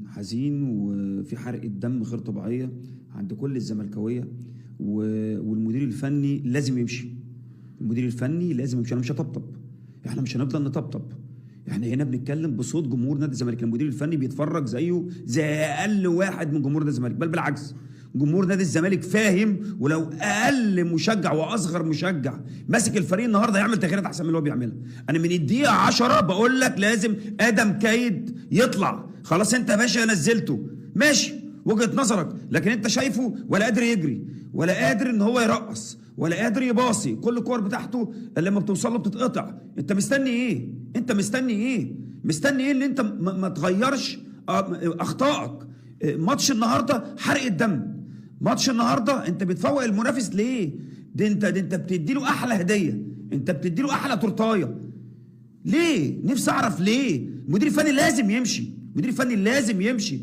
حزين وفي حرقة دم غير طبيعية عند كل الزملكاوية والمدير الفني لازم يمشي. المدير الفني لازم يمشي. انا مش هطبطب، احنا مش هنفضل نطبطب، احنا هنا بنتكلم بصوت جمهور نادي الزمالك. المدير الفني بيتفرج زيه زي اقل واحد من جمهور نادي الزمالك، بل بالعكس جمهور نادي الزمالك فاهم، ولو اقل مشجع واصغر مشجع ماسك الفريق النهارده هيعمل تغييرات احسن من اللي هو بيعملها. انا من الدقيقه 10 بقول لك لازم ادم كايد يطلع. خلاص انت يا باشا نزلته ماشي، وجهه نظرك، لكن انت شايفه ولا قادر يجري ولا قادر ان هو يرقص ولا قادر يباصي، كل الكور بتاعته لما بتوصل له بتتقطع. انت مستني ايه؟ مستني ايه اللي انت ما تغيرش اخطائك؟ ماتش النهارده حرق الدم، ماتش النهارده انت بتفوق المنافس ليه؟ ده انت بتدي له احلى هديه، انت بتدي له احلى تورتايه. ليه؟ نفسي اعرف ليه؟ المدير الفني لازم يمشي، المدير الفني لازم يمشي.